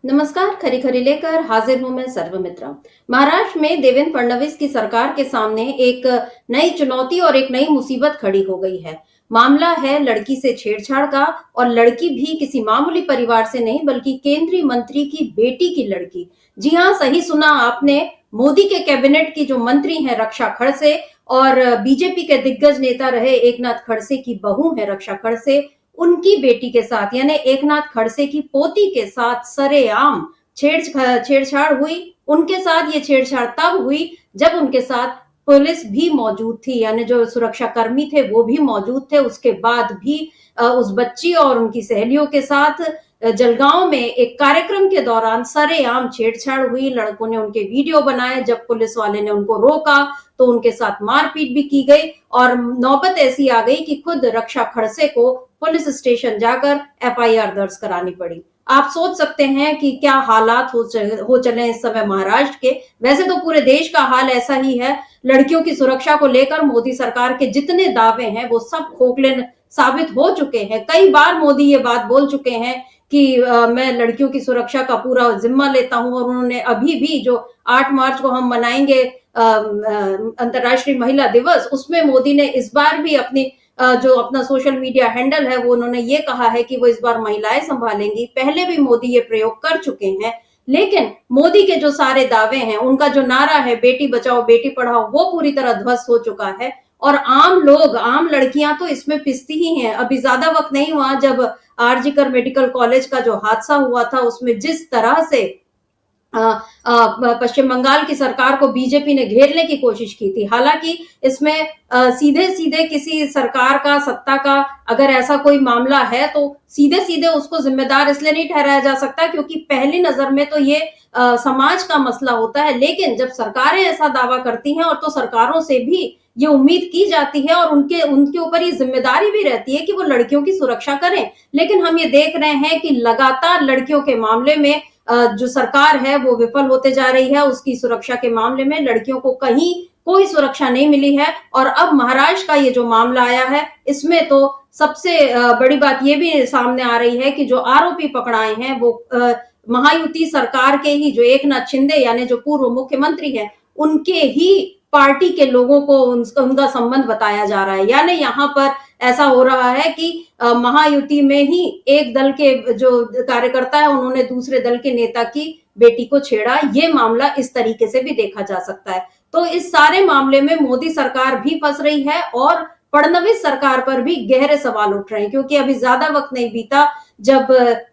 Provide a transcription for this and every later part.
नमस्कार। खरी खरी लेकर हाजिर हूं मैं सर्वमित्रा। महाराष्ट्र में देवेंद्र फडणवीस की सरकार के सामने एक नई चुनौती और एक नई मुसीबत खड़ी हो गई है। मामला है लड़की से छेड़छाड़ का, और लड़की भी किसी मामूली परिवार से नहीं बल्कि केंद्रीय मंत्री की बेटी की लड़की। जी हाँ, सही सुना आपने। मोदी के कैबिनेट की जो मंत्री हैं रक्षा खड़से, और बीजेपी के दिग्गज नेता रहे एकनाथ खड़से की बहू है रक्षा खड़से, उनकी बेटी के साथ यानी एकनाथ खड़से की पोती के साथ सरेआम छेड़छाड़ हुई। उनके साथ ये छेड़छाड़ तब हुई जब उनके साथ पुलिस भी मौजूद थी, यानी जो सुरक्षा कर्मी थे वो भी मौजूद थे। उसके बाद भी उस बच्ची और उनकी सहेलियों के साथ जलगांव में एक कार्यक्रम के दौरान सरेआम छेड़छाड़ हुई। लड़कों ने उनके वीडियो बनाए, जब पुलिस वाले ने उनको रोका तो उनके साथ मारपीट भी की गई, और नौबत ऐसी आ गई कि खुद रक्षा खड़से को पुलिस स्टेशन जाकर एफआईआर दर्ज करानी पड़ी। आप सोच सकते हैं कि क्या हालात हो चले इस समय महाराष्ट्र के। वैसे तो पूरे देश का हाल ऐसा ही है। लड़कियों की सुरक्षा को लेकर मोदी सरकार के जितने दावे हैं वो सब खोखले साबित हो चुके हैं। कई बार मोदी ये बात बोल चुके हैं कि मैं लड़कियों की सुरक्षा का पूरा जिम्मा लेता हूं, और उन्होंने अभी भी जो 8 मार्च को हम मनाएंगे अंतर्राष्ट्रीय महिला दिवस, उसमें मोदी ने इस बार भी जो अपना सोशल मीडिया हैंडल है वो उन्होंने ये कहा है कि वो इस बार महिलाएं संभालेंगी। पहले भी मोदी ये प्रयोग कर चुके हैं, लेकिन मोदी के जो सारे दावे हैं, उनका जो नारा है बेटी बचाओ बेटी पढ़ाओ, वो पूरी तरह ध्वस्त हो चुका है। और आम लोग, आम लड़कियां तो इसमें पिसती ही हैं। अभी ज्यादा वक्त नहीं हुआ जब आरजीकर मेडिकल कॉलेज का जो हादसा हुआ था, उसमें जिस तरह से पश्चिम बंगाल की सरकार को बीजेपी ने घेरने की कोशिश की थी। हालांकि इसमें सीधे सीधे किसी सरकार का, सत्ता का अगर ऐसा कोई मामला है तो सीधे सीधे उसको जिम्मेदार इसलिए नहीं ठहराया जा सकता क्योंकि पहली नजर में तो ये समाज का मसला होता है। लेकिन जब सरकारें ऐसा दावा करती हैं, और तो सरकारों से भी ये उम्मीद की जाती है और उनके उनके ऊपर ये जिम्मेदारी भी रहती है कि वो लड़कियों की सुरक्षा करें। लेकिन हम ये देख रहे हैं कि लगातार लड़कियों के मामले में जो सरकार है वो विफल होते जा रही है। उसकी सुरक्षा के मामले में लड़कियों को कहीं कोई सुरक्षा नहीं मिली है। और अब महाराष्ट्र का ये जो मामला आया है, इसमें तो सबसे बड़ी बात ये भी सामने आ रही है कि जो आरोपी पकड़ाए हैं वो महायुति सरकार के ही, जो एकनाथ शिंदे यानी जो पूर्व मुख्यमंत्री हैं, उनके ही पार्टी के लोगों को उनका संबंध बताया जा रहा है। यानी यहाँ पर ऐसा हो रहा है कि महायुति में ही एक दल के जो कार्यकर्ता है उन्होंने दूसरे दल के नेता की बेटी को छेड़ा। ये मामला इस तरीके से भी देखा जा सकता है। तो इस सारे मामले में मोदी सरकार भी फंस रही है और फडणवीस सरकार पर भी गहरे सवाल उठ रहे हैं, क्योंकि अभी ज्यादा वक्त नहीं बीता जब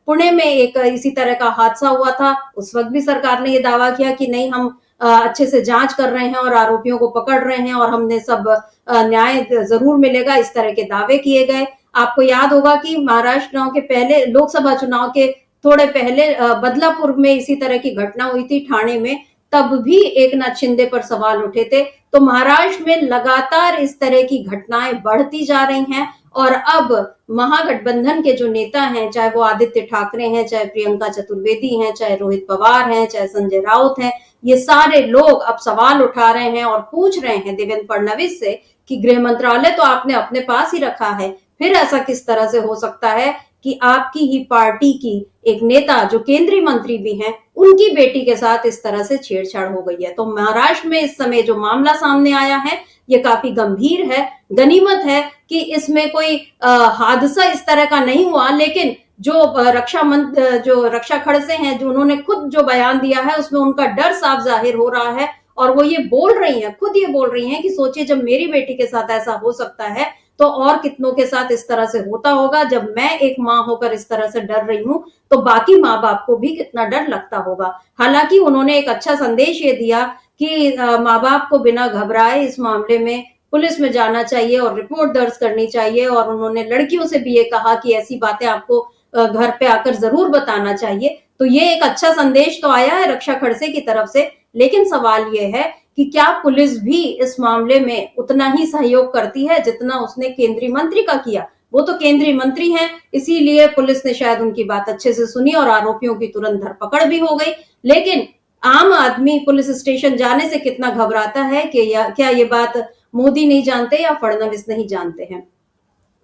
पुणे में एक इसी तरह का हादसा हुआ था। उस वक्त भी सरकार ने ये दावा किया कि नहीं, हम अच्छे से जांच कर रहे हैं और आरोपियों को पकड़ रहे हैं और हमने सब न्याय जरूर मिलेगा, इस तरह के दावे किए गए। आपको याद होगा कि महाराष्ट्र चुनाव के पहले, लोकसभा चुनाव के थोड़े पहले बदलापुर में इसी तरह की घटना हुई थी, ठाणे में। तब भी एकनाथ शिंदे पर सवाल उठे थे। तो महाराष्ट्र में लगातार इस तरह की घटनाएं बढ़ती जा रही हैं, और अब महागठबंधन के जो नेता हैं, चाहे वो आदित्य ठाकरे हैं, चाहे प्रियंका चतुर्वेदी हैं, चाहे रोहित पवार हैं, चाहे संजय राउत हैं, ये सारे लोग अब सवाल उठा रहे हैं और पूछ रहे हैं देवेंद्र फडणवीस से कि गृह मंत्रालय तो आपने अपने पास ही रखा है, फिर ऐसा किस तरह से हो सकता है कि आपकी ही पार्टी की एक नेता जो केंद्रीय मंत्री भी हैं, उनकी बेटी के साथ इस तरह से छेड़छाड़ हो गई है। तो महाराष्ट्र में इस समय जो मामला सामने आया है ये काफी गंभीर है। गनीमत है कि इसमें कोई हादसा इस तरह का नहीं हुआ, लेकिन जो रक्षा खड़से हैं, जो उन्होंने खुद जो बयान दिया है उसमें उनका डर साफ जाहिर हो रहा है। और वो ये बोल रही हैं, खुद ये बोल रही हैं कि सोचिए जब मेरी बेटी के साथ ऐसा हो सकता है तो और कितनों के साथ इस तरह से होता होगा। जब मैं एक माँ होकर इस तरह से डर रही हूँ तो बाकी माँ बाप को भी कितना डर लगता होगा। हालांकि उन्होंने एक अच्छा संदेश ये दिया कि माँ बाप को बिना घबराए इस मामले में पुलिस में जाना चाहिए और रिपोर्ट दर्ज करनी चाहिए। और उन्होंने लड़कियों से भी ये कहा कि ऐसी बातें आपको घर पे आकर जरूर बताना चाहिए। तो ये एक अच्छा संदेश तो आया है रक्षा खड़से की तरफ से, लेकिन सवाल ये है कि क्या पुलिस भी इस मामले में उतना ही सहयोग करती है जितना उसने केंद्रीय मंत्री का किया। वो तो केंद्रीय मंत्री हैं, इसीलिए पुलिस ने शायद उनकी बात अच्छे से सुनी और आरोपियों की तुरंत धरपकड़ भी हो गई। लेकिन आम आदमी पुलिस स्टेशन जाने से कितना घबराता है कि क्या ये बात मोदी नहीं जानते या फडणवीस नहीं जानते हैं।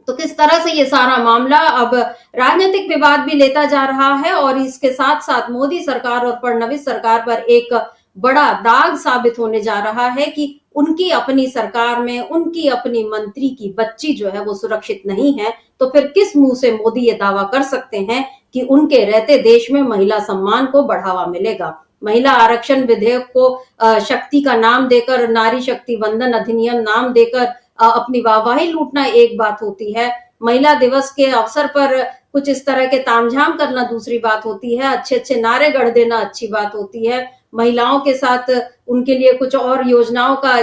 तो किस तरह से ये सारा मामला अब राजनीतिक विवाद भी लेता जा रहा है और इसके साथ साथ मोदी सरकार और फडणवीस सरकार पर एक बड़ा दाग साबित होने जा रहा है कि उनकी अपनी सरकार में उनकी अपनी मंत्री की बच्ची जो है वो सुरक्षित नहीं है। तो फिर किस मुंह से मोदी ये दावा कर सकते हैं कि उनके रहते देश में महिला सम्मान को बढ़ावा मिलेगा। महिला आरक्षण विधेयक को शक्ति का नाम देकर, नारी शक्ति वंदन अधिनियम नाम देकर अपनी वाहवाही लूटना एक बात होती है, महिला दिवस के अवसर पर कुछ इस तरह के तामझाम करना दूसरी बात होती है, अच्छे अच्छे नारे गढ़ देना अच्छी बात होती है, महिलाओं के साथ उनके लिए कुछ और योजनाओं का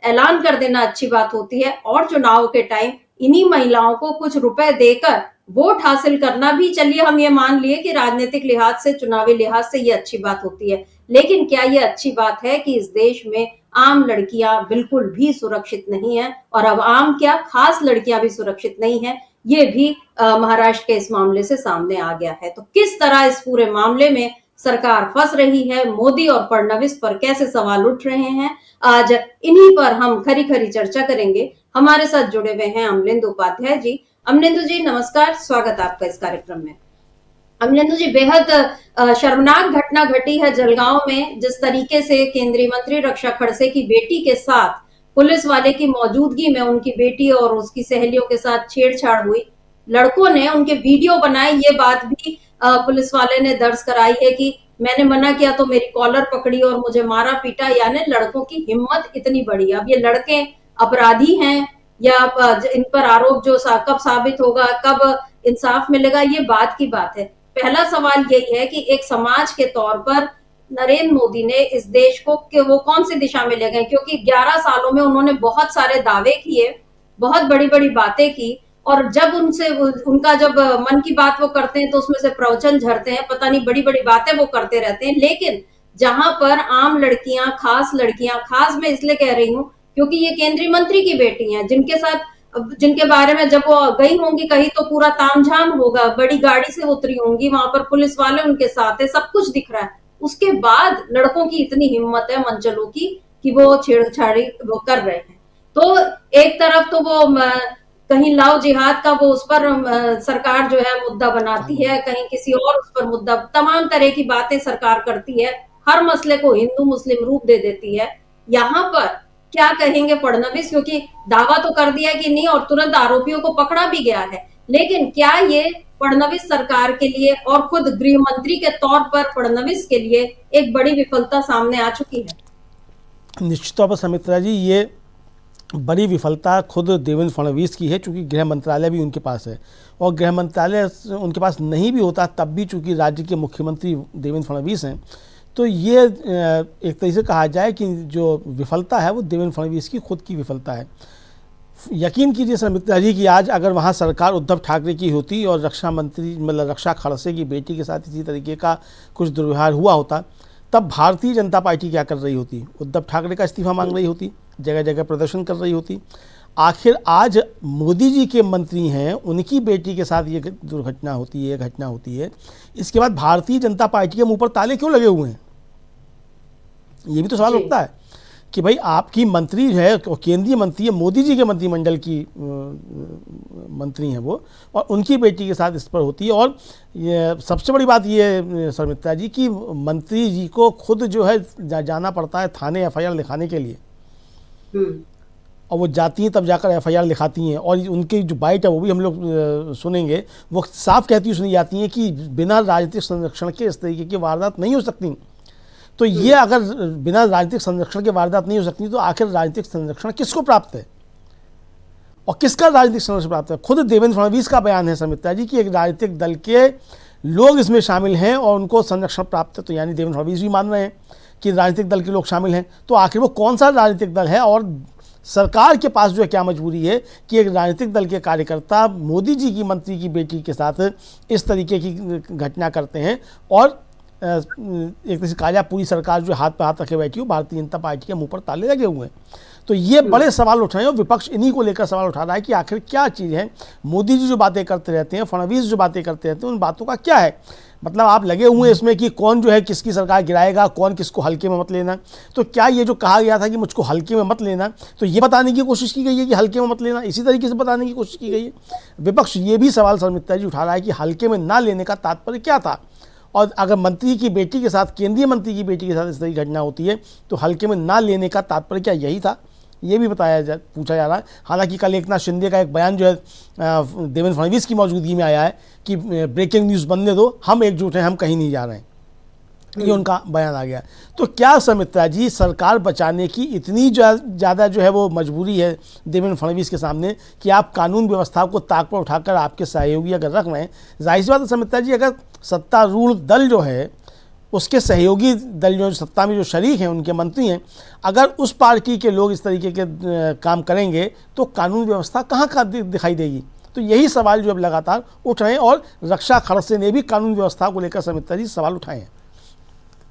ऐलान कर देना अच्छी बात होती है, और चुनाव के टाइम इन्हीं महिलाओं को कुछ रुपए देकर वोट हासिल करना भी, चलिए हम ये मान लिए कि राजनीतिक लिहाज से, चुनावी लिहाज से ये अच्छी बात होती है, लेकिन क्या ये अच्छी बात है कि इस देश में आम लड़कियां बिल्कुल भी सुरक्षित नहीं है, और अब आम क्या, खास लड़कियां भी सुरक्षित नहीं है, ये भी महाराष्ट्र के इस मामले से सामने आ गया है। तो किस तरह इस पूरे मामले में सरकार फंस रही है, मोदी और फडणवीस पर कैसे सवाल उठ रहे हैं, आज इन्हीं पर हम खरी खरी चर्चा करेंगे। हमारे साथ जुड़े हुए हैं अमलेंदु उपाध्याय जी। अमलेंदु जी नमस्कार, स्वागत आपका इस कार्यक्रम में। अमलेंदु जी, बेहद शर्मनाक घटना घटी है जलगांव में, जिस तरीके से केंद्रीय मंत्री रक्षा खड़से की बेटी के साथ पुलिस वाले की मौजूदगी में उनकी बेटी और उसकी सहेलियों के साथ छेड़छाड़ हुई, लड़कों ने उनके वीडियो बनाए, ये बात भी पुलिस वाले ने दर्ज कराई है कि मैंने मना किया तो मेरी कॉलर पकड़ी और मुझे मारा पीटा, यानी लड़कों की हिम्मत इतनी बड़ी। अब ये लड़के अपराधी हैं या इन पर आरोप जो कब साबित होगा, कब इंसाफ मिलेगा, ये बात की बात है। पहला सवाल यही है कि एक समाज के तौर पर नरेंद्र मोदी ने इस देश को वो कौन सी दिशा में ले गए, क्योंकि 11 सालों में उन्होंने बहुत सारे दावे किए, बहुत बड़ी बड़ी बातें की, और जब उनसे उनका जब मन की बात वो करते हैं तो उसमें से प्रवचन झरते हैं, पता नहीं बड़ी बड़ी बातें वो करते रहते हैं, लेकिन जहां पर आम लड़कियां, खास मैं इसलिए कह रही हूँ क्योंकि ये केंद्रीय मंत्री की बेटी हैं, जिनके बारे में जब वो गई होंगी कहीं तो पूरा तामझाम होगा, बड़ी गाड़ी से उतरी होंगी, वहां पर पुलिस वाले उनके साथ है, सब कुछ दिख रहा है, उसके बाद लड़कों की इतनी हिम्मत है मंचलों की कि वो छेड़छाड़ी वो कर रहे हैं। तो एक तरफ तो वो कहीं लव जिहाद का वो उस पर सरकार जो है मुद्दा बनाती है, कहीं किसी और उस पर मुद्दा, तमाम तरह की बातें सरकार करती है, हर मसले को हिंदू मुस्लिम रूप दे देती है। यहाँ पर क्या कहेंगे फडणवीस, क्योंकि दावा तो कर दिया कि नहीं और तुरंत आरोपियों को पकड़ा भी गया है, लेकिन क्या ये फडणवीस सरकार के लिए और खुद गृह मंत्री के तौर पर फडणवीस के लिए एक बड़ी विफलता सामने आ चुकी है? निश्चित तौर पर सुमित्रा जी, ये बड़ी विफलता खुद देवेंद्र फडणवीस की है, चूँकि गृह मंत्रालय भी उनके पास है, और गृह मंत्रालय उनके पास नहीं भी होता तब भी चूँकि राज्य के मुख्यमंत्री देवेंद्र फडणवीस हैं, तो ये एक तरीके से कहा जाए कि जो विफलता है वो देवेंद्र फडणवीस की खुद की विफलता है। यकीन कीजिए सुमित्रा जी कि आज अगर वहाँ सरकार उद्धव ठाकरे की होती और रक्षा मंत्री मतलब रक्षा खड़से की बेटी के साथ इसी तरीके का कुछ दुर्व्यवहार हुआ होता, तब भारतीय जनता पार्टी क्या कर रही होती? उद्धव ठाकरे का इस्तीफा मांग रही होती, जगह जगह प्रदर्शन कर रही होती। आखिर आज मोदी जी के मंत्री हैं, उनकी बेटी के साथ ये दुर्घटना होती है, घटना होती है, इसके बाद भारतीय जनता पार्टी के मुंह पर ताले क्यों लगे हुए हैं? ये भी तो सवाल उठता है कि भाई आपकी मंत्री है, केंद्रीय मंत्री है, मोदी जी के मंत्रिमंडल की मंत्री हैं वो, और उनकी बेटी के साथ इस पर होती है। और ये सबसे बड़ी बात ये सुमित्रा जी कि मंत्री जी को खुद जो है जाना पड़ता है थाने एफआईआर लिखाने के लिए, और वो जाती हैं तब जाकर एफआईआर लिखाती हैं, और उनकी जो बाइट है वो भी हम लोग सुनेंगे, वो साफ कहती सुनी जाती हैं कि बिना राजनीतिक संरक्षण के इस तरीके की वारदात नहीं हो सकती। तो ये अगर बिना राजनीतिक संरक्षण के वारदात नहीं हो सकती तो आखिर राजनीतिक संरक्षण किसको प्राप्त है और किसका राजनीतिक संरक्षण प्राप्त है? खुद देवेंद्र फडणवीस का बयान है सुमित्रा जी कि एक राजनीतिक दल के लोग इसमें शामिल हैं और उनको संरक्षण प्राप्त है। तो यानी देवेंद्र फडणवीस भी मान रहे हैं कि राजनीतिक दल के लोग शामिल हैं, तो आखिर वो कौन सा राजनीतिक दल है और सरकार के पास जो है क्या मजबूरी है कि एक राजनीतिक दल के कार्यकर्ता मोदी जी की मंत्री की बेटी के साथ इस तरीके की घटना करते हैं और एक तरह से काजा पूरी सरकार जो हाथ पर हाथ रखे बैठी हो, भारतीय जनता पार्टी के मुंह पर ताले लगे हुए हैं। तो ये बड़े सवाल उठ रहे हैं और विपक्ष इन्हीं को लेकर सवाल उठा रहा है कि आखिर क्या चीज़ है। मोदी जी जो बातें करते रहते हैं, फडणवीस जो बातें करते रहते हैं, उन बातों का क्या है मतलब। आप लगे हुए हैं इसमें कि कौन जो है किसकी सरकार गिराएगा, कौन किसको हल्के में मत लेना। तो क्या ये जो कहा गया था कि मुझको हल्के में मत लेना, तो ये बताने की कोशिश की गई है कि हल्के में मत लेना, इसी तरीके से बताने की कोशिश की गई है। विपक्ष ये भी सवाल शर्मिष्ठा जी उठा रहा है कि हल्के में ना लेने का तात्पर्य क्या था। और अगर मंत्री की बेटी के साथ, केंद्रीय मंत्री की बेटी के साथ इस तरह की घटना होती है तो हल्के में ना लेने का तात्पर्य क्या यही था, ये भी पूछा जा रहा है। हालांकि कल एकनाथ शिंदे का एक बयान जो है देवेंद्र फडणवीस की मौजूदगी में आया है कि ब्रेकिंग न्यूज़ बनने दो, हम एकजुट हैं, हम कहीं नहीं जा रहे हैं, ये उनका बयान आ गया। तो क्या सुमित्रा जी, सरकार बचाने की इतनी ज़्यादा जो है वो मजबूरी है देवेंद्र फडणवीस के सामने कि आप कानून व्यवस्था को ताक पर उठाकर आपके सहयोगी अगर रख रहे हैं, जाहिर सी बात है सुमित्रा जी, अगर सत्तारूढ़ दल जो है उसके सहयोगी दल जो सत्ता में जो शरीक हैं, उनके मंत्री हैं, अगर उस पार्टी के लोग इस तरीके के काम करेंगे तो कानून व्यवस्था कहाँ दिखाई देगी। तो यही सवाल जो अब लगातार उठ रहे हैं और रक्षा खड़से ने भी कानून व्यवस्था को लेकर सुमित्रा जी सवाल उठाए हैं।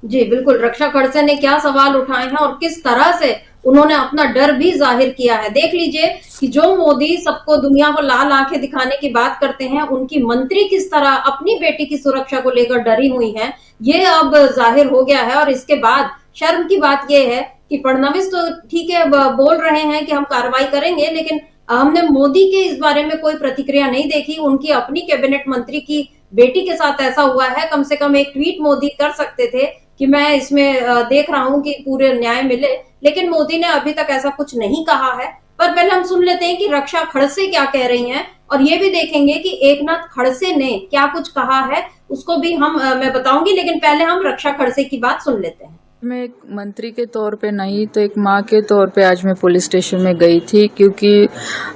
जी बिल्कुल, रक्षा खड़से ने क्या सवाल उठाए हैं और किस तरह से उन्होंने अपना डर भी जाहिर किया है। देख लीजिए कि जो मोदी सबको दुनिया को लाल आंखें दिखाने की बात करते हैं, उनकी मंत्री किस तरह अपनी बेटी की सुरक्षा को लेकर डरी हुई हैं, ये अब जाहिर हो गया है। और इसके बाद शर्म की बात यह है कि फडणवीस तो ठीक है बोल रहे हैं कि हम कार्रवाई करेंगे, लेकिन हमने मोदी के इस बारे में कोई प्रतिक्रिया नहीं देखी। उनकी अपनी कैबिनेट मंत्री की बेटी के साथ ऐसा हुआ है, कम से कम एक ट्वीट मोदी कर सकते थे कि मैं इसमें देख रहा हूं कि पूरे न्याय मिले, लेकिन मोदी ने अभी तक ऐसा कुछ नहीं कहा है। पर पहले हम सुन लेते हैं कि रक्षा खड़से क्या कह रही हैं और ये भी देखेंगे कि एकनाथ खड़से ने क्या कुछ कहा है, उसको भी मैं बताऊंगी, लेकिन पहले हम रक्षा खड़से की बात सुन लेते हैं। मैं एक मंत्री के तौर पे नहीं तो एक माँ के तौर पे आज मैं पुलिस स्टेशन में गई थी, क्योंकि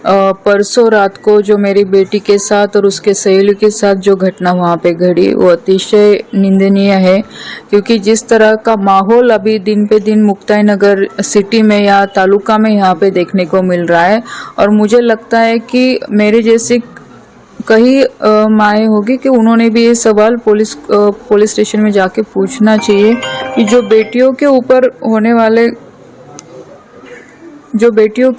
परसों रात को जो मेरी बेटी के साथ और उसके सहेली के साथ जो घटना वहाँ पे घड़ी वो अतिशय निंदनीय है। क्योंकि जिस तरह का माहौल अभी दिन पे दिन मुक्ताई नगर सिटी में या तालुका में यहाँ पे देखने को मिल रहा है, और मुझे लगता है कि मेरे जैसे कई माएँ होगी कि उन्होंने भी ये सवाल पुलिस स्टेशन में जाके पूछना चाहिए कि जो बेटियों के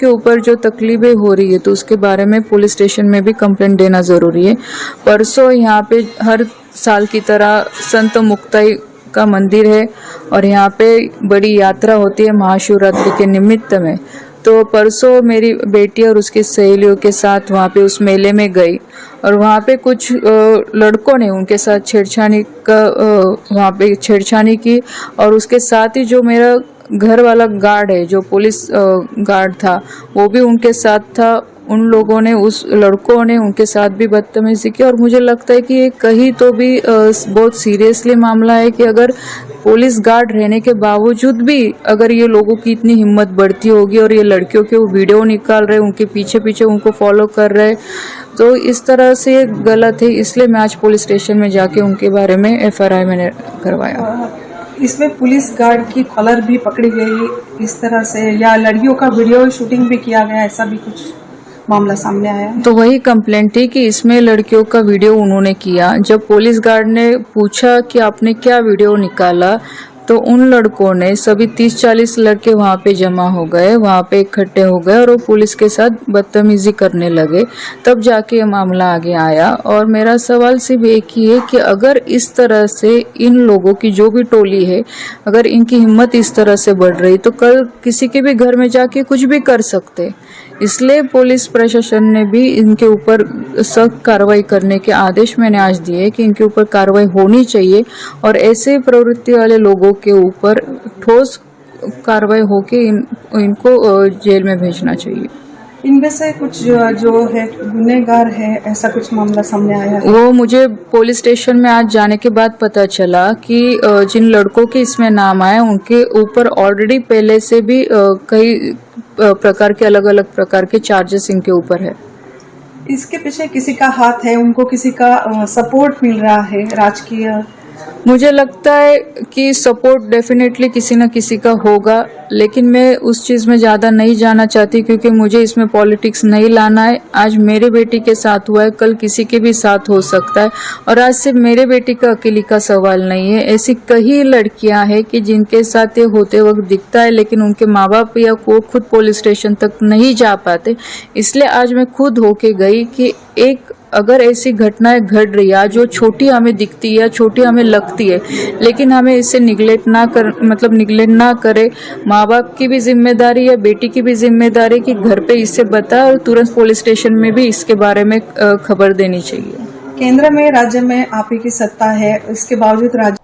ऊपर जो तकलीफें हो रही है तो उसके बारे में पुलिस स्टेशन में भी कंप्लेंट देना ज़रूरी है। परसों यहाँ पे हर साल की तरह संत मुक्ताई का मंदिर है और यहाँ पे बड़ी यात्रा होती है महाशिवरात्रि के निमित्त में। तो परसों मेरी बेटी और उसकी सहेलियों के साथ वहाँ पे उस मेले में गई और वहाँ पे कुछ लड़कों ने उनके साथ छेड़छाड़ी की, और उसके साथ ही जो मेरा घर वाला गार्ड है, जो पुलिस गार्ड था, वो भी उनके साथ था। उन लोगों ने, उस लड़कों ने उनके साथ भी बदतमीजी की। और मुझे लगता है कि ये कहीं तो भी बहुत सीरियसली मामला है कि अगर पुलिस गार्ड रहने के बावजूद भी अगर ये लोगों की इतनी हिम्मत बढ़ती होगी और ये लड़कियों के वो वीडियो निकाल रहे, उनके पीछे पीछे उनको फॉलो कर रहे, तो इस तरह से गलत है। इसलिए मैं आज पुलिस स्टेशन में जाके उनके बारे में FRI मैंने करवाया। इसमें पुलिस गार्ड की कॉलर भी पकड़ी गई इस तरह से, या लड़कियों का वीडियो शूटिंग भी किया गया, ऐसा भी कुछ मामला सामने आया? तो वही कंप्लेंट थी कि इसमें लड़कियों का वीडियो उन्होंने किया। जब पुलिस गार्ड ने पूछा कि आपने क्या वीडियो निकाला, तो उन लड़कों ने, सभी 30-40 लड़के वहाँ पे जमा हो गए, वहाँ पे इकट्ठे हो गए और वो पुलिस के साथ बदतमीजी करने लगे। तब जाके ये मामला आगे आया। और मेरा सवाल सिर्फ एक ही है कि अगर इस तरह से इन लोगों की जो भी टोली है, अगर इनकी हिम्मत इस तरह से बढ़ रही तो कल किसी के भी घर में जाके कुछ भी कर सकते। इसलिए पुलिस प्रशासन ने भी इनके ऊपर सख्त कार्रवाई करने के आदेश मैंने आज दिए कि इनके ऊपर कार्रवाई होनी चाहिए और ऐसे प्रवृत्ति वाले लोगों के ऊपर ठोस कार्रवाई होके इनको जेल में भेजना चाहिए। इनमें से कुछ जो है गुनहगार है, ऐसा कुछ मामला सामने आया है? वो मुझे पुलिस स्टेशन में आज जाने के बाद पता चला कि जिन लड़कों के इसमें नाम आए उनके ऊपर ऑलरेडी पहले से भी कई प्रकार के अलग अलग प्रकार के चार्जेस इनके ऊपर है। इसके पीछे किसी का हाथ है, उनको किसी का सपोर्ट मिल रहा है राजकीय मुझे लगता है कि सपोर्ट डेफिनेटली किसी न किसी का होगा, लेकिन मैं उस चीज़ में ज़्यादा नहीं जाना चाहती क्योंकि मुझे इसमें पॉलिटिक्स नहीं लाना है। आज मेरे बेटी के साथ हुआ है, कल किसी के भी साथ हो सकता है, और आज सिर्फ मेरे बेटी का अकेली का सवाल नहीं है। ऐसी कई लड़कियां हैं कि जिनके साथ ये होते वक्त दिखता है, लेकिन उनके माँ बाप या को खुद पुलिस स्टेशन तक नहीं जा पाते। इसलिए आज मैं खुद होके गई कि एक अगर ऐसी घटनाएं घट रही है जो छोटी हमें दिखती है, छोटी हमें लगती है, लेकिन हमें इसे निगलेक्ट ना करे। माँ बाप की भी जिम्मेदारी है, बेटी की भी जिम्मेदारी कि घर पे इसे बताए और तुरंत पुलिस स्टेशन में भी इसके बारे में खबर देनी चाहिए। केंद्र में राज्य में आप ही की सत्ता है, इसके बावजूद राज्य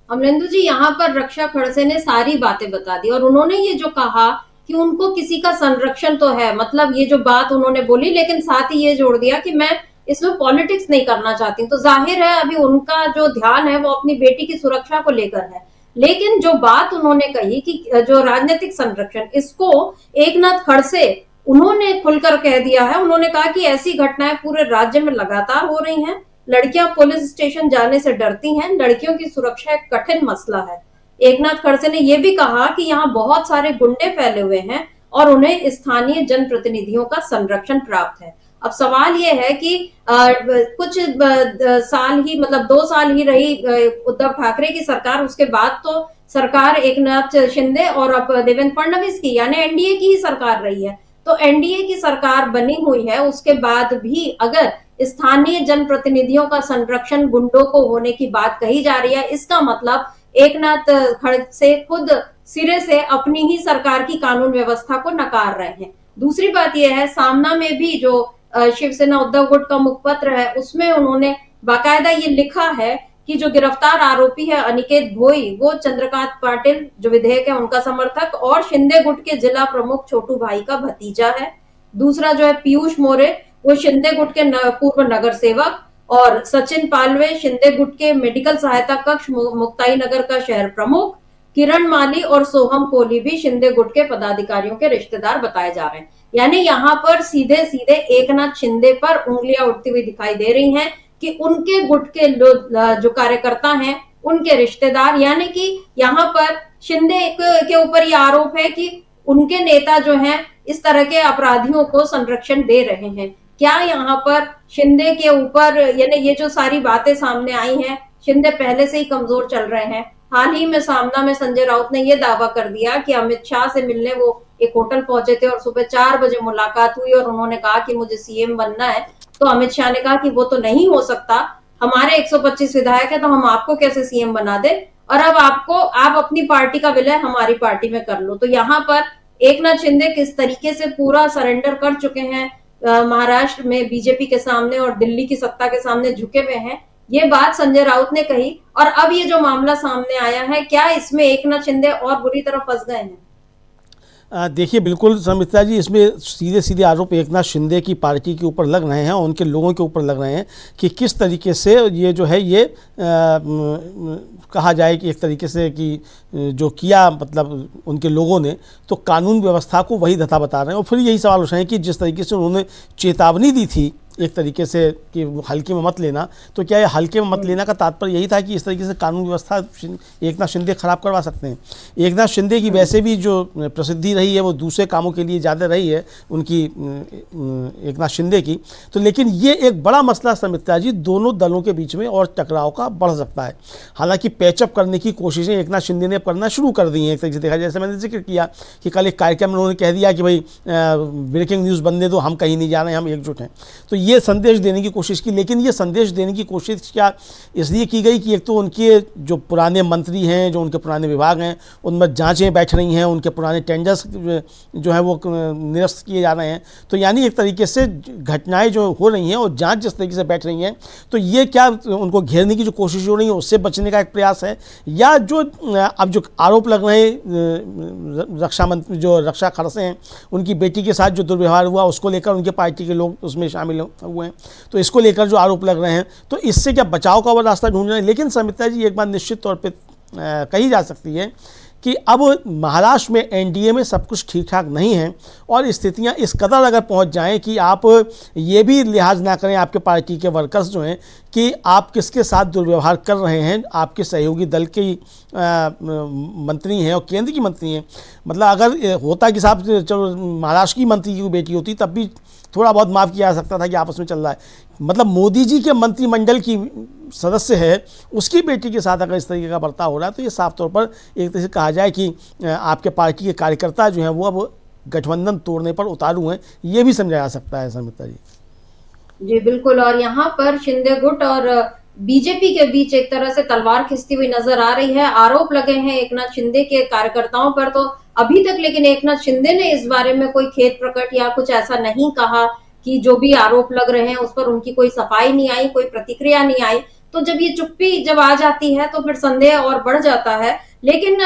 अमरेंदु जी, यहाँ पर रक्षा खड़से ने सारी बातें बता दी और उन्होंने ये जो कहा कि उनको किसी का संरक्षण तो है, मतलब ये जो बात उन्होंने बोली, लेकिन साथ ही ये जोड़ दिया कि मैं इसमें पॉलिटिक्स नहीं करना चाहती हूँ। तो जाहिर है अभी उनका जो ध्यान है वो अपनी बेटी की सुरक्षा को लेकर है। लेकिन जो बात उन्होंने कही कि जो राजनीतिक संरक्षण, इसको एकनाथ खड़से उन्होंने खुलकर कह दिया है। उन्होंने कहा कि ऐसी घटनाएं पूरे राज्य में लगातार हो रही हैं। लड़कियां पुलिस स्टेशन जाने से डरती हैं। लड़कियों की सुरक्षा एक कठिन मसला है। एकनाथ खड़से ने यह भी कहा कि यहाँ बहुत सारे गुंडे फैले हुए हैं और उन्हें स्थानीय जनप्रतिनिधियों का संरक्षण प्राप्त है। अब सवाल यह है कि कुछ साल ही, मतलब 2 साल ही रही उद्धव ठाकरे की सरकार, उसके बाद तो सरकार एकनाथ शिंदे और अब देवेंद्र फडणवीस की, यानी एनडीए की ही सरकार रही है। तो एनडीए की सरकार बनी हुई है, उसके बाद भी अगर स्थानीय जनप्रतिनिधियों का संरक्षण गुंडों को होने की बात कही जा रही है, इसका मतलब एकनाथ खड़से खुद सिरे से अपनी ही सरकार की कानून व्यवस्था को नकार रहे हैं। दूसरी बात यह है, सामना में भी जो शिवसेना उद्धव गुट का मुखपत्र है, उसमें उन्होंने बाकायदा ये लिखा है कि जो गिरफ्तार आरोपी है अनिकेत भोई, वो चंद्रकांत पाटिल जो विधेयक है उनका समर्थक और शिंदे गुट के जिला प्रमुख छोटू भाई का भतीजा है। दूसरा जो है पीयूष मोरे, वो शिंदे गुट के पूर्व नगर सेवक, और सचिन पालवे शिंदे गुट के मेडिकल सहायता कक्ष मुक्ताई नगर का शहर प्रमुख। किरण माली और सोहम कोहली भी शिंदे गुट के पदाधिकारियों के रिश्तेदार बताए जा रहे हैं। यानी यहाँ पर सीधे सीधे एकनाथ शिंदे पर उंगलियां उठती हुई दिखाई दे रही हैं कि उनके गुट के जो कार्यकर्ता हैं उनके रिश्तेदार, यानी कि यहाँ पर शिंदे के ऊपर ये आरोप है कि उनके नेता जो हैं इस तरह के अपराधियों को संरक्षण दे रहे हैं। क्या यहाँ पर शिंदे के ऊपर, यानी ये जो सारी बातें सामने आई हैं, शिंदे पहले से ही कमजोर चल रहे हैं। हाल ही में सामना में संजय राउत ने यह दावा कर दिया कि अमित शाह से मिलने वो एक होटल पहुंचे थे और सुबह 4 बजे मुलाकात हुई और उन्होंने कहा कि मुझे सीएम बनना है। तो अमित शाह ने कहा कि वो तो नहीं हो सकता, हमारे 125 विधायक है तो हम आपको कैसे सीएम बना दे, और अब आप अपनी पार्टी का विलय हमारी पार्टी में कर लो। तो यहाँ पर एकनाथ शिंदे किस तरीके से पूरा सरेंडर कर चुके हैं, महाराष्ट्र में बीजेपी के सामने और दिल्ली की सत्ता के सामने झुके हुए हैं, ये बात संजय राउत ने कही। और अब ये जो मामला सामने आया है, क्या इसमें एकनाथ शिंदे और बुरी तरह फंस गए हैं? देखिए, बिल्कुल समिता जी, इसमें सीधे सीधे आरोप एकनाथ शिंदे की पार्टी के ऊपर लग रहे हैं और उनके लोगों के ऊपर लग रहे हैं कि किस तरीके से ये जो है ये कहा जाए कि एक तरीके से कि जो किया, मतलब उनके लोगों ने तो कानून व्यवस्था को वही धता बता रहे हैं। और फिर यही सवाल उठ रहे हैं कि जिस तरीके से उन्होंने चेतावनी दी थी एक तरीके से कि हल्के में मत लेना, तो क्या ये हल्के में मत लेना का तात्पर्य यही था कि इस तरीके से कानून व्यवस्था एकनाथ शिंदे खराब करवा सकते हैं? एकनाथ शिंदे की वैसे भी जो प्रसिद्धि रही है वो दूसरे कामों के लिए ज़्यादा रही है उनकी, एकनाथ शिंदे की। तो लेकिन ये एक बड़ा मसला समिता जी दोनों दलों के बीच में और टकराव का बढ़ सकता है। हालांकि पैचअप करने की कोशिशें एकनाथ शिंदे ने करना शुरू कर दी हैं एक तरीके से देखा, जैसे मैंने जिक्र किया कि कल एक कार्यक्रम में उन्होंने कह दिया कि भाई ब्रेकिंग न्यूज़ बनने दो, हम कहीं नहीं जा रहे हैं, हम एकजुट हैं। तो ये संदेश देने की कोशिश की, लेकिन ये संदेश देने की कोशिश क्या इसलिए की गई कि एक तो उनके जो पुराने मंत्री हैं, जो उनके पुराने विभाग हैं, उनमें जांचें बैठ रही हैं, उनके पुराने टेंडर्स जो है वो निरस्त किए जा रहे हैं। तो यानी एक तरीके से घटनाएं जो हो रही हैं और जांच जिस तरीके से बैठ रही हैं, तो ये क्या उनको घेरने की जो कोशिश हो रही है उससे बचने का एक प्रयास है, या जो अब जो आरोप लग रहे हैं रक्षा मंत्री जो रक्षा खड़से हैं उनकी बेटी के साथ जो दुर्व्यवहार हुआ उसको लेकर उनके पार्टी के लोग उसमें शामिल हुए हैं, तो इसको लेकर जो आरोप लग रहे हैं, तो इससे क्या बचाव का वो रास्ता ढूंढ रहे हैं। लेकिन समिता जी एक बात निश्चित तौर पे कही जा सकती है कि अब महाराष्ट्र में एनडीए में सब कुछ ठीक ठाक नहीं है और स्थितियां इस कदर अगर पहुंच जाएं कि आप ये भी लिहाज ना करें, आपके पार्टी के वर्कर्स जो हैं, कि आप किसके साथ दुर्व्यवहार कर रहे हैं, आपके सहयोगी दल के मंत्री हैं और केंद्र की मंत्री हैं। मतलब अगर होता कि साहब चलो महाराष्ट्र की मंत्री की बेटी होती तब भी थोड़ा बहुत माफ़ किया जा सकता था कि आपस में चल रहा है। मतलब मोदी जी के मंत्रिमंडल की सदस्य है, उसकी बेटी के साथ अगर इस तरीके का बर्ताव हो रहा है तो ये साफ तौर पर एक तरह से कहा जाए कि आपके पार्टी के कार्यकर्ता जो हैं वो अब गठबंधन तोड़ने पर उतारू हैं, ये भी समझा जा सकता है समिता जी। जी बिल्कुल। और यहाँ पर शिंदे गुट और बीजेपी के बीच एक तरह से तलवार खिंचती हुई नजर आ रही है। आरोप लगे हैं एकनाथ शिंदे के कार्यकर्ताओं पर, तो अभी तक लेकिन एकनाथ शिंदे ने इस बारे में कोई खेद प्रकट या कुछ ऐसा नहीं कहा कि जो भी आरोप लग रहे हैं उस पर उनकी कोई सफाई नहीं आई, कोई प्रतिक्रिया नहीं आई। तो जब ये चुप्पी जब आ जाती है तो फिर संदेह और बढ़ जाता है। लेकिन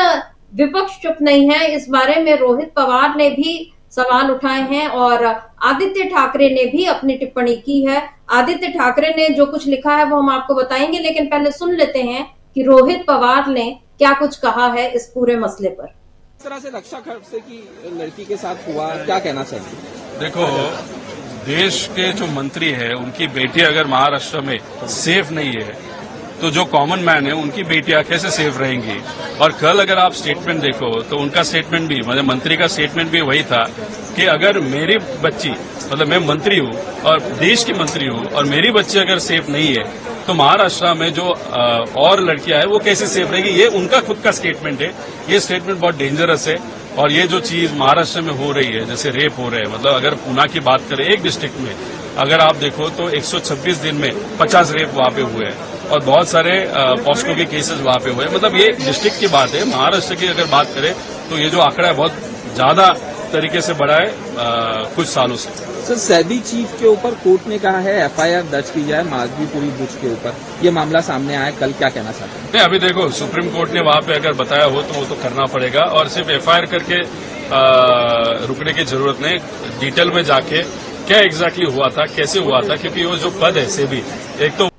विपक्ष चुप नहीं है। इस बारे में रोहित पवार ने भी सवाल उठाए हैं और आदित्य ठाकरे ने भी अपनी टिप्पणी की है। आदित्य ठाकरे ने जो कुछ लिखा है वो हम आपको बताएंगे, लेकिन पहले सुन लेते हैं कि रोहित पवार ने क्या कुछ कहा है इस पूरे मसले पर। इस तरह से रक्षा खड़से की लड़की के साथ हुआ, क्या कहना चाहिए? देखो, देश के जो मंत्री है उनकी बेटी अगर महाराष्ट्र में सेफ नहीं है तो जो कॉमन मैन है उनकी बेटियां कैसे सेफ रहेंगी? और कल अगर आप स्टेटमेंट देखो तो उनका स्टेटमेंट भी, मतलब मंत्री का स्टेटमेंट भी वही था कि अगर मेरी बच्ची, मतलब मैं मंत्री हूँ और देश की मंत्री हूँ और मेरी बच्ची अगर सेफ नहीं है तो महाराष्ट्र में जो और लड़कियां हैं वो कैसे सेफ रहेगी? ये उनका खुद का स्टेटमेंट है। ये स्टेटमेंट बहुत डेंजरस है। और ये जो चीज महाराष्ट्र में हो रही है, जैसे रेप हो रहे हैं, मतलब अगर पूना की बात करें, एक डिस्ट्रिक्ट में अगर आप देखो तो 126 दिन में 50 रेप वहां पे हुए हैं और बहुत सारे पॉस्को के केसेस वहां पे हुए हैं। मतलब ये डिस्ट्रिक्ट की बात है। महाराष्ट्र की अगर बात करें तो ये जो आंकड़ा है बहुत ज्यादा तरीके से बढ़ा है कुछ सालों से। सर, सैदी चीफ के ऊपर कोर्ट ने कहा है एफआईआर दर्ज की जाए माधवीपुरी बुच के ऊपर। ये मामला सामने आया, कल क्या कहना चाहते हैं? नहीं, अभी देखो सुप्रीम कोर्ट ने वहां पे अगर बताया हो तो वो तो करना पड़ेगा और सिर्फ एफआईआर करके रुकने की जरूरत नहीं। डिटेल में जाके क्या एग्जैक्टली हुआ था, कैसे हुआ था, क्योंकि वो जो पद है सेबी, एक तो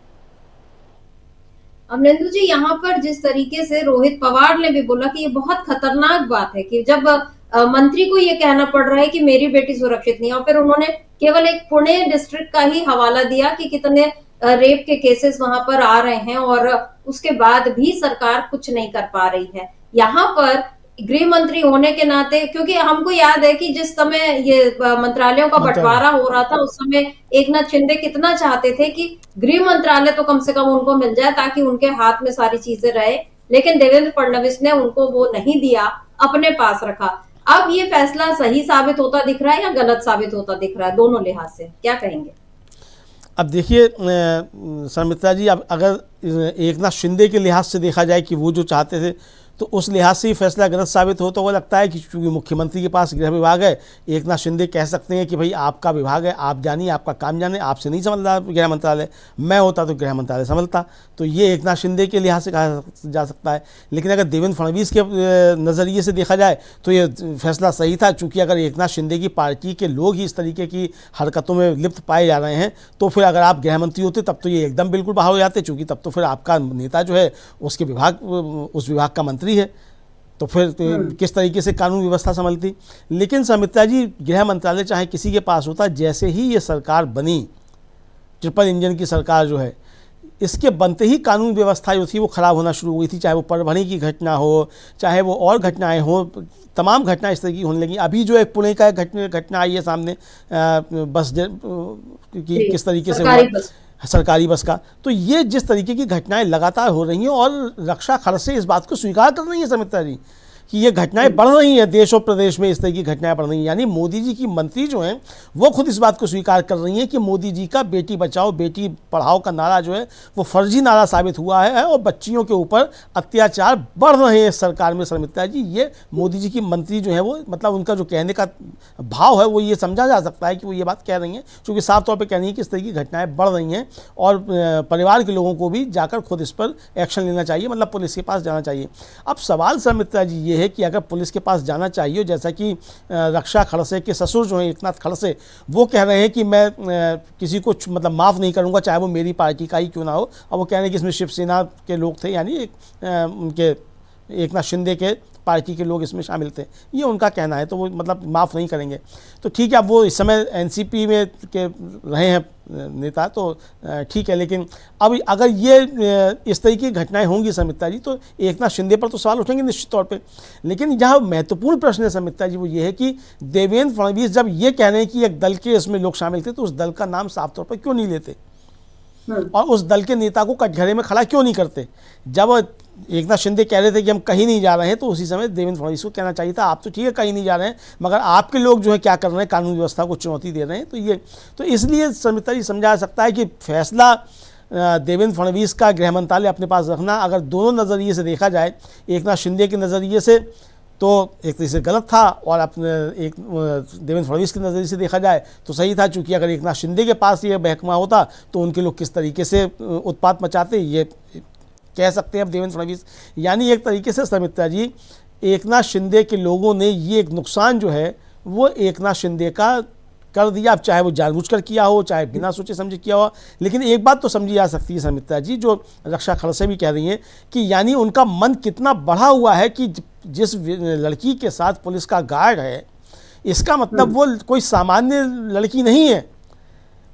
अमरेंद्र जी, यहाँ पर जिस तरीके से रोहित पवार ने भी बोला कि ये बहुत खतरनाक बात है कि जब मंत्री को ये कहना पड़ रहा है कि मेरी बेटी सुरक्षित नहीं है, और फिर उन्होंने केवल एक पुणे डिस्ट्रिक्ट का ही हवाला दिया कि कितने रेप के केसेस वहां पर आ रहे हैं और उसके बाद भी सरकार कुछ नहीं कर पा रही है। यहाँ पर गृह मंत्री होने के नाते, क्योंकि हमको याद है कि जिस समय ये मंत्रालयों का बंटवारा हो रहा था उस समय एकनाथ शिंदे कितना चाहते थे कि गृह मंत्रालय तो कम से कम उनको मिल जाए ताकि उनके हाथ में सारी चीजें रहे, लेकिन देवेंद्र फडणवीस ने उनको वो नहीं दिया, अपने पास रखा। अब ये फैसला सही साबित होता दिख रहा है या गलत साबित होता दिख रहा है? दोनों लिहाज से क्या कहेंगे? अब देखिए शर्मित्रा जी, अब अगर एकनाथ शिंदे के लिहाज से देखा जाए कि वो जो चाहते थे तो उस लिहाज से ही फैसला गलत साबित हो, तो वो लगता है कि चूंकि मुख्यमंत्री के पास गृह विभाग है, एकनाथ शिंदे कह सकते हैं कि भाई आपका विभाग है, आप जानिए, आपका काम जाने, आपसे नहीं संभल रहा गृह मंत्रालय, मैं होता तो गृह मंत्रालय संभलता। तो ये एकनाथ शिंदे के लिहाज से कहा जा सकता है। लेकिन अगर देवेंद्र फडणवीस के नज़रिए से देखा जाए तो ये फैसला सही था, चूँकि अगर एकनाथ शिंदे की पार्टी के लोग ही इस तरीके की हरकतों में लिप्त पाए जा रहे हैं तो फिर अगर आप गृह मंत्री होते तब तो ये एकदम बिल्कुल बाहर हो जाते, चूँकि तब तो फिर आपका नेता जो है उसके उस विभाग का मंत्री है, तो फिर किस तरीके से कानून व्यवस्था संभलती। लेकिन समित्रा जी, गृह मंत्रालय चाहे किसी के पास होता, जैसे ही ये सरकार बनी, ट्रिपल इंजन की सरकार जो है, इसके बनते ही कानून व्यवस्था जो थी वो खराब होना शुरू हुई थी। चाहे वो परभणी की घटना हो, चाहे वो और घटनाएं हो, तमाम घटनाएं इस तरह की होने लगी। अभी जो एक पुणे का एक घटना आई है सामने, बस की किस तरीके से हुआ, सरकारी बस का। तो ये जिस तरीके की घटनाएं लगातार हो रही हैं और रक्षा खड़से इस बात को स्वीकार कर रही है समित्रा जी कि ये घटनाएं बढ़ रही हैं, देश और प्रदेश में इस तरह की घटनाएं बढ़ रही हैं। यानी मोदी जी की मंत्री जो हैं वो खुद इस बात को स्वीकार कर रही हैं कि मोदी जी का बेटी बचाओ बेटी पढ़ाओ का नारा जो है वो फर्जी नारा साबित हुआ है और बच्चियों के ऊपर अत्याचार बढ़ रहे हैं इस सरकार में। समित्रा जी, ये मोदी जी की मंत्री जो है वो, मतलब उनका जो कहने का भाव है वो ये समझा जा सकता है कि वो ये बात कह रही हैं, क्योंकि साफ तौर पर कह रही हैं कि इस तरह की घटनाएं बढ़ रही हैं और परिवार के लोगों को भी जाकर खुद इस पर एक्शन लेना चाहिए, मतलब पुलिस के पास जाना चाहिए। अब सवाल समित्रा जी ये है कि अगर पुलिस के पास जाना चाहिए, जैसा कि रक्षा खड़से के ससुर जो हैं एकनाथ खड़से, वो कह रहे हैं कि मैं किसी को मतलब माफ़ नहीं करूंगा, चाहे वो मेरी पार्टी का ही क्यों ना हो। और वो कह रहे हैं कि इसमें शिवसेना के लोग थे, यानी उनके एकनाथ शिंदे के पार्टी के लोग इसमें शामिल थे, ये उनका कहना है, तो वो मतलब माफ़ नहीं करेंगे। तो ठीक है, अब वो इस समय एनसीपी में के रहे हैं नेता, तो ठीक है, लेकिन अब अगर ये इस तरीके की घटनाएं होंगी समिता जी, तो एकनाथ शिंदे पर तो सवाल उठेंगे निश्चित तौर पे। लेकिन यहाँ महत्वपूर्ण प्रश्न है समिता जी, वो ये है कि देवेंद्र फडणवीस जब ये कह रहे हैं कि एक दल के इसमें लोग शामिल थे, तो उस दल का नाम साफ तौर पर क्यों नहीं लेते और उस दल के नेता को कटघरे में खड़ा क्यों नहीं करते? जब एकनाथ शिंदे कह रहे थे कि हम कहीं नहीं जा रहे हैं, तो उसी समय देवेंद्र फडणवीस को कहना चाहिए था, आप तो ठीक है कहीं नहीं जा रहे हैं, मगर आपके लोग जो है क्या कर रहे हैं, कानून व्यवस्था को चुनौती दे रहे हैं। तो इसलिए समिता जी समझा सकता है कि फैसला देवेंद्र फडणवीस का गृह मंत्रालय अपने पास रखना, अगर दोनों नज़रिए से देखा जाए, एकनाथ शिंदे के नज़रिए से तो एक तरीके से गलत था, और अपने एक देवेंद्र फडणवीस के नज़रिए से देखा जाए तो सही था, चूँकि अगर एकनाथ शिंदे के पास ये महकमा होता तो उनके लोग किस तरीके से उत्पात मचाते, ये कह सकते हैं अब देवेंद्र फडणवीस। यानी एक तरीके से समिता जी, एकनाथ शिंदे के लोगों ने ये एक नुकसान जो है वो एकनाथ शिंदे का कर दिया, अब चाहे वो जानबूझकर किया हो, चाहे बिना सोचे समझे किया हो। लेकिन एक बात तो समझी जा सकती है समिता जी, जो रक्षा खड़से भी कह रही हैं, कि यानी उनका मन कितना बढ़ा हुआ है कि जिस लड़की के साथ पुलिस का गार्ड है, इसका मतलब वो कोई सामान्य लड़की नहीं है,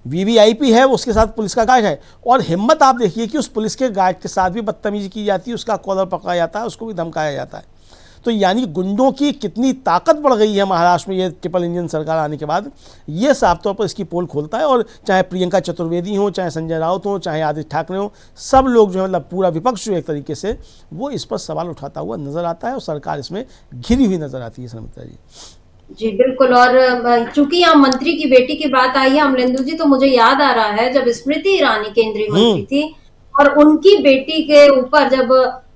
वीवीआईपी है, उसके साथ पुलिस का गार्ड है। और हिम्मत आप देखिए कि उस पुलिस के गार्ड के साथ भी बदतमीजी की जाती है, उसका कॉलर पकड़ा जाता है, उसको भी धमकाया जाता है। तो यानी गुंडों की कितनी ताकत बढ़ गई है महाराष्ट्र में ये ट्रिपल इंजन सरकार आने के बाद, ये साफ तौर पर इसकी पोल खोलता है। और चाहे प्रियंका चतुर्वेदी हो, चाहे संजय राउत हो, चाहे आदित्य ठाकरे हो, सब लोग जो है मतलब पूरा विपक्ष जो एक तरीके से वो इस पर सवाल उठाता हुआ नजर आता है, और सरकार इसमें घिरी हुई नजर आती है समिता जी। जी बिल्कुल। और चूंकि यहाँ मंत्री की बेटी की बात आई है अमलेंदु जी, तो मुझे याद आ रहा है जब स्मृति ईरानी केंद्रीय मंत्री थी और उनकी बेटी के ऊपर जब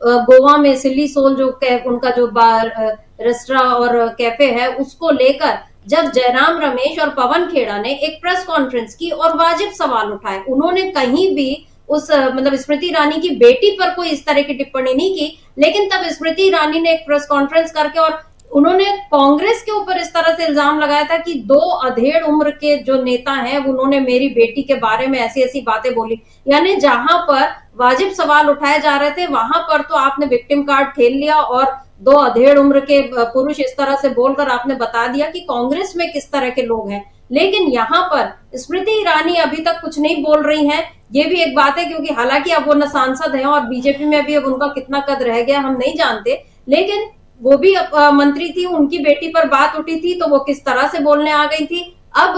गोवा में सिल्ली सोल जो उनका जो बार रेस्टोरेंट और कैफे है, उसको लेकर जब जयराम रमेश और पवन खेड़ा ने एक प्रेस कॉन्फ्रेंस की और वाजिब सवाल उठाए, उन्होंने कहीं भी उस मतलब स्मृति ईरानी की बेटी पर कोई इस तरह की टिप्पणी नहीं की। लेकिन तब स्मृति ईरानी ने एक प्रेस कॉन्फ्रेंस करके और उन्होंने कांग्रेस के ऊपर इस तरह से इल्जाम लगाया था कि 2 अधेड़ उम्र के जो नेता हैं उन्होंने मेरी बेटी के बारे में ऐसी ऐसी बातें बोली। यानी जहां पर वाजिब सवाल उठाए जा रहे थे वहां पर तो आपने विक्टिम कार्ड खेल लिया और 2 अधेड़ उम्र के पुरुष इस तरह से बोलकर आपने बता दिया कि कांग्रेस में किस तरह के लोग हैं। लेकिन यहाँ पर स्मृति ईरानी अभी तक कुछ नहीं बोल रही हैं, ये भी एक बात है, क्योंकि हालांकि अब वो न सांसद हैं और बीजेपी में भी अब उनका कितना कद रह गया हम नहीं जानते, लेकिन वो भी मंत्री थी, उनकी बेटी पर बात उठी थी तो वो किस तरह से बोलने आ गई थी। अब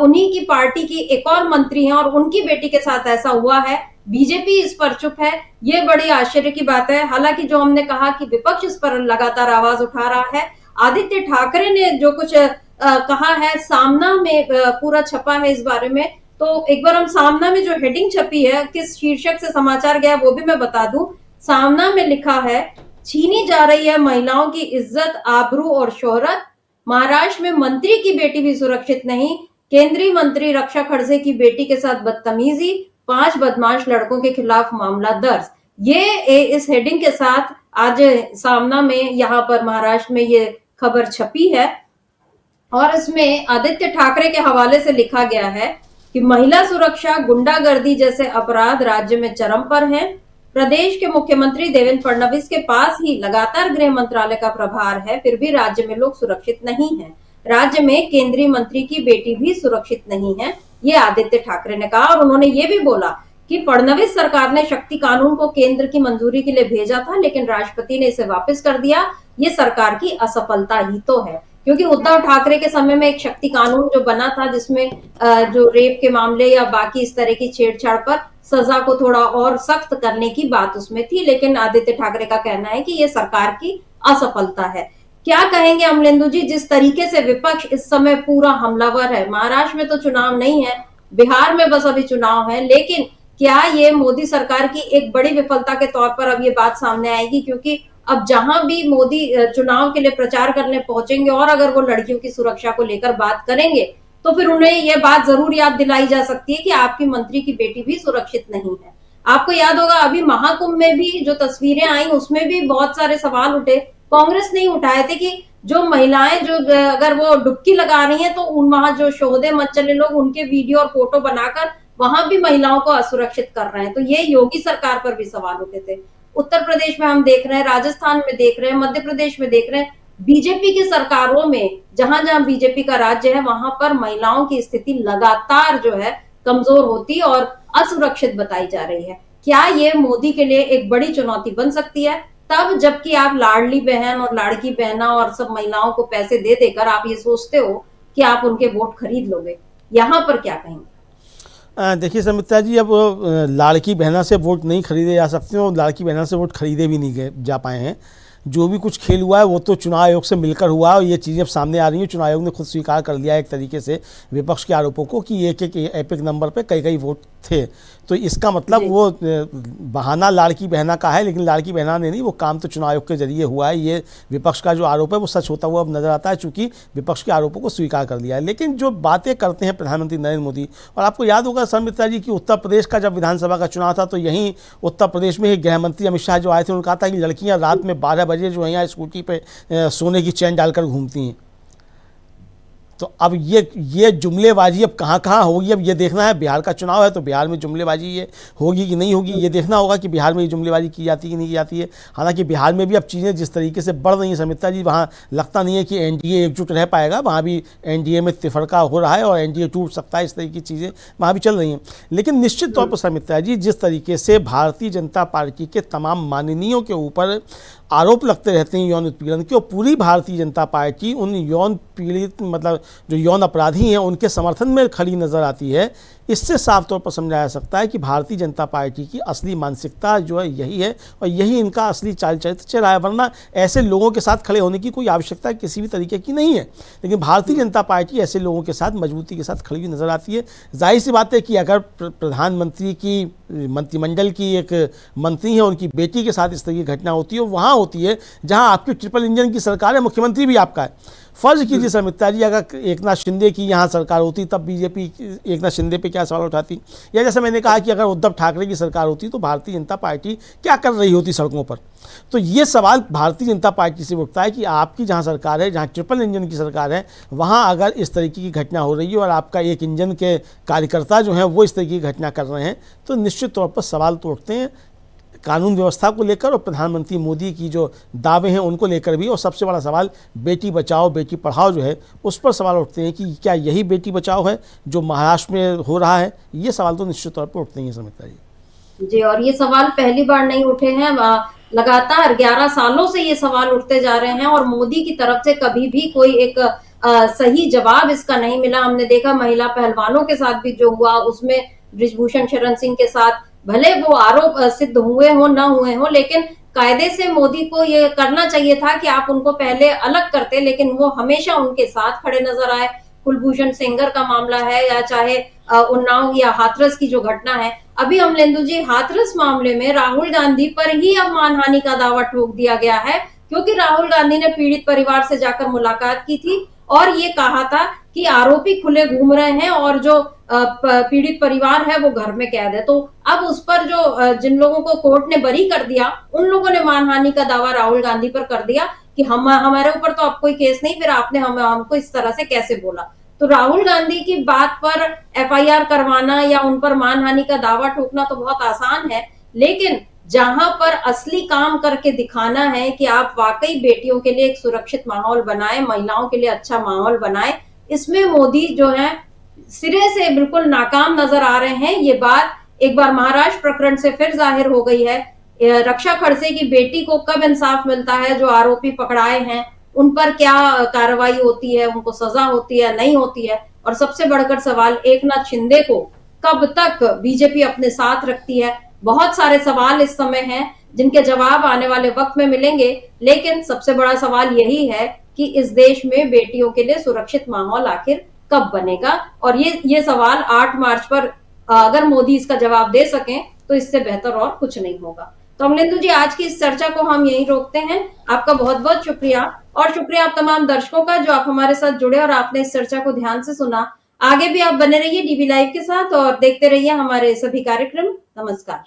उन्हीं की पार्टी की एक और मंत्री हैं और उनकी बेटी के साथ ऐसा हुआ है, बीजेपी इस पर चुप है, ये बड़ी आश्चर्य की बात है। हालांकि जो हमने कहा कि विपक्ष इस पर लगातार आवाज उठा रहा है, आदित्य ठाकरे ने जो कुछ कहा है, सामना में पूरा छपा है इस बारे में, तो एक बार हम सामना में जो हेडिंग छपी है, किस शीर्षक से समाचार गया वो भी मैं बता दूं। सामना में लिखा है, छीनी जा रही है महिलाओं की इज्जत, आबरू और शोहरत, महाराष्ट्र में मंत्री की बेटी भी सुरक्षित नहीं, केंद्रीय मंत्री रक्षा खड़से की बेटी के साथ बदतमीजी, 5 बदमाश लड़कों के खिलाफ मामला दर्ज। ये इस हेडिंग के साथ आज सामना में यहाँ पर महाराष्ट्र में ये खबर छपी है और इसमें आदित्य ठाकरे के हवाले से लिखा गया है कि महिला सुरक्षा, गुंडागर्दी जैसे अपराध राज्य में चरम पर हैं। प्रदेश के मुख्यमंत्री देवेंद्र फडणवीस के पास ही लगातार गृह मंत्रालय का प्रभार है, फिर भी राज्य में लोग सुरक्षित नहीं हैं। राज्य में केंद्रीय मंत्री की बेटी भी सुरक्षित नहीं है, ये आदित्य ठाकरे ने कहा। और उन्होंने ये भी बोला कि फडणवीस सरकार ने शक्ति कानून को केंद्र की मंजूरी के लिए भेजा था, लेकिन राष्ट्रपति ने इसे वापस कर दिया। ये सरकार की असफलता ही तो है, क्योंकि उद्धव ठाकरे के समय में एक शक्ति कानून जो बना था जिसमें जो रेप के मामले या बाकी इस तरह की छेड़छाड़ पर सजा को थोड़ा और सख्त करने की बात उसमें थी, लेकिन आदित्य ठाकरे का कहना है कि ये सरकार की असफलता है। क्या कहेंगे अमलेंदु जी, जिस तरीके से विपक्ष इस समय पूरा हमलावर है, महाराष्ट्र में तो चुनाव नहीं है, बिहार में बस अभी चुनाव है, लेकिन क्या ये मोदी सरकार की एक बड़ी विफलता के तौर पर अब ये बात सामने आएगी? क्योंकि अब जहां भी मोदी चुनाव के लिए प्रचार करने पहुंचेंगे और अगर वो लड़कियों की सुरक्षा को लेकर बात करेंगे तो फिर उन्हें यह बात जरूर याद दिलाई जा सकती है कि आपकी मंत्री की बेटी भी सुरक्षित नहीं है। आपको याद होगा अभी महाकुंभ में भी जो तस्वीरें आई उसमें भी बहुत सारे सवाल उठे, कांग्रेस नहीं उठाए थे कि जो महिलाएं जो अगर वो डुबकी लगा रही हैं तो वहां जो शोधे मच चले लोग उनके वीडियो और फोटो बनाकर वहां भी महिलाओं को असुरक्षित कर रहे हैं, तो ये योगी सरकार पर भी सवाल उठे थे। उत्तर प्रदेश में हम देख रहे हैं, राजस्थान में देख रहे हैं, मध्य प्रदेश में देख रहे हैं, बीजेपी की सरकारों में जहां जहां बीजेपी का राज्य है वहां पर महिलाओं की स्थिति लगातार जो है कमजोर होती और असुरक्षित बताई जा रही है। क्या ये मोदी के लिए एक बड़ी चुनौती बन सकती है? तब जबकि आप लाडली बहन और लाड़की बहना और सब महिलाओं को पैसे दे देकर आप ये सोचते हो कि आप उनके वोट खरीद लोगे, यहाँ पर क्या कहेंगे? देखिए समिता जी, अब लाड़की बहना से वोट नहीं खरीदे जा सकते और लाड़की बहना से वोट खरीदे भी नहीं जा पाए हैं। जो भी कुछ खेल हुआ है वो तो चुनाव आयोग से मिलकर हुआ और ये चीज़ें अब सामने आ रही हैं। चुनाव आयोग ने खुद स्वीकार कर लिया है एक तरीके से विपक्ष के आरोपों को कि एक एपिक नंबर पे कई वोट थे। तो इसका मतलब वो बहाना लाड़की बहना का है, लेकिन लाड़की बहना ने नहीं, वो काम तो चुनाव आयोग के जरिए हुआ है। ये विपक्ष का जो आरोप है वो सच होता हुआ अब नजर आता है, चूंकि विपक्ष के आरोपों को स्वीकार कर लिया है। लेकिन जो बातें करते हैं प्रधानमंत्री नरेंद्र मोदी, और आपको याद होगा समिता जी कि उत्तर प्रदेश का जब विधानसभा का चुनाव था तो यहीं उत्तर प्रदेश में ही गृह मंत्री अमित शाह जो आए थे, उन्होंने कहा था कि लड़कियां रात में 12 बजे जो है यहाँ स्कूटी पे सोने की चैन डालकर घूमती हैं। तो अब ये जुमलेबाजी अब कहाँ होगी, अब ये देखना है। बिहार का चुनाव है तो बिहार में जुमलेबाजी ये होगी कि नहीं होगी, ये देखना होगा कि बिहार में ये जुमलेबाजी की जाती है कि नहीं की जाती है। हालांकि बिहार में भी अब चीज़ें जिस तरीके से बढ़ रही हैं समिता जी, वहाँ लगता नहीं है कि एनडीए एकजुट रह पाएगा। वहाँ भी एनडीए में तिफरका हो रहा है और एनडीए टूट सकता है, इस तरह की चीज़ें वहाँ भी चल रही हैं। लेकिन निश्चित तौर पर समिता जी, जिस तरीके से भारतीय जनता पार्टी के तमाम माननीयों के ऊपर आरोप लगते रहते हैं यौन उत्पीड़न के, और पूरी भारतीय जनता पार्टी उन यौन पीड़ित मतलब जो यौन अपराधी हैं उनके समर्थन में खड़ी नज़र आती है, इससे साफ तौर पर समझा जा सकता है कि भारतीय जनता पार्टी की असली मानसिकता जो है यही है और यही इनका असली चाल चरित्र चला है। वरना ऐसे लोगों के साथ खड़े होने की कोई आवश्यकता किसी भी तरीके की नहीं है। लेकिन भारतीय जनता पार्टी ऐसे लोगों के साथ मजबूती के साथ खड़ी हुई नज़र आती है। जाहिर सी बात है कि अगर प्रधानमंत्री की मंत्रिमंडल की एक मंत्री है, उनकी बेटी के साथ इस तरह की घटना होती है, वहाँ होती है जहाँ आपकी ट्रिपल इंजन की सरकार है, मुख्यमंत्री भी आपका है। फर्ज कीजिए समिता जी, अगर एकनाथ शिंदे की यहाँ सरकार होती तब बीजेपी एकनाथ शिंदे पे क्या सवाल उठाती, या जैसे मैंने कहा कि अगर उद्धव ठाकरे की सरकार होती तो भारतीय जनता पार्टी क्या कर रही होती सड़कों पर। तो ये सवाल भारतीय जनता पार्टी से उठता है कि आपकी जहाँ सरकार है, जहाँ ट्रिपल इंजन की सरकार है, वहाँ अगर इस तरीके की घटना हो रही है और आपका एक इंजन के कार्यकर्ता जो हैं वो इस तरीके की घटना कर रहे हैं, तो निश्चित तौर पर सवाल तो उठते हैं कानून व्यवस्था को लेकर और प्रधानमंत्री मोदी की जो दावे हैं उनको लेकर भी। और सबसे बड़ा सवाल बेटी बचाओ बेटी पढ़ाओ जो है उस पर सवाल उठते हैं कि क्या यही बेटी बचाओ है जो महाराष्ट्र में हो रहा है। ये सवाल तो निश्चित तौर पर उठते हैं समिता जी। और ये सवाल पहली बार नहीं उठे हैं, लगातार 11 सालों से ये सवाल उठते जा रहे हैं और मोदी की तरफ से कभी भी कोई एक सही जवाब इसका नहीं मिला। हमने देखा महिला पहलवानों के साथ भी जो हुआ उसमें बृजभूषण शरण सिंह के साथ भले वो आरोप सिद्ध हुए हो ना हुए हो, लेकिन कायदे से मोदी को ये करना चाहिए था कि आप उनको पहले अलग करते, लेकिन वो हमेशा उनके साथ खड़े नजर आए। कुलभूषण सेंगर का मामला है या चाहे उन्नाव या हाथरस की जो घटना है, अभी अमलेंदु जी हाथरस मामले में राहुल गांधी पर ही अब मानहानि का दावा ठोक दिया गया है, क्योंकि राहुल गांधी ने पीड़ित परिवार से जाकर मुलाकात की थी और ये कहा था कि आरोपी खुले घूम रहे हैं और जो पीड़ित परिवार है वो घर में कैद है। तो अब उस पर जो जिन लोगों को कोर्ट ने बरी कर दिया, उन लोगों ने मानहानि का दावा राहुल गांधी पर कर दिया कि हमारे ऊपर तो अब कोई केस नहीं, फिर आपने हमको इस तरह से कैसे बोला। तो राहुल गांधी की बात पर एफआईआर करवाना या उन पर मानहानि का दावा ठोकना तो बहुत आसान है, लेकिन जहां पर असली काम करके दिखाना है कि आप वाकई बेटियों के लिए एक सुरक्षित माहौल बनाएं, महिलाओं के लिए अच्छा माहौल बनाएं, इसमें मोदी जो है सिरे से बिल्कुल नाकाम नजर आ रहे हैं। ये बात एक बार महाराष्ट्र प्रकरण से फिर जाहिर हो गई है। रक्षा खड़से की बेटी को कब इंसाफ मिलता है, जो आरोपी पकड़ाए हैं उन पर क्या कार्रवाई होती है, उनको सजा होती है नहीं होती है, और सबसे बढ़कर सवाल एकनाथ शिंदे को कब तक बीजेपी अपने साथ रखती है। बहुत सारे सवाल इस समय हैं जिनके जवाब आने वाले वक्त में मिलेंगे, लेकिन सबसे बड़ा सवाल यही है कि इस देश में बेटियों के लिए सुरक्षित माहौल आखिर कब बनेगा। और ये सवाल 8 मार्च पर अगर मोदी इसका जवाब दे सकें तो इससे बेहतर और कुछ नहीं होगा। तो अमलेंदु जी, आज की इस चर्चा को हम यहीं रोकते हैं। आपका बहुत बहुत शुक्रिया, और शुक्रिया आप तमाम दर्शकों का जो आप हमारे साथ जुड़े और आपने इस चर्चा को ध्यान से सुना। आगे भी आप बने रहिए डीबी लाइव के साथ और देखते रहिए हमारे सभी कार्यक्रम। नमस्कार।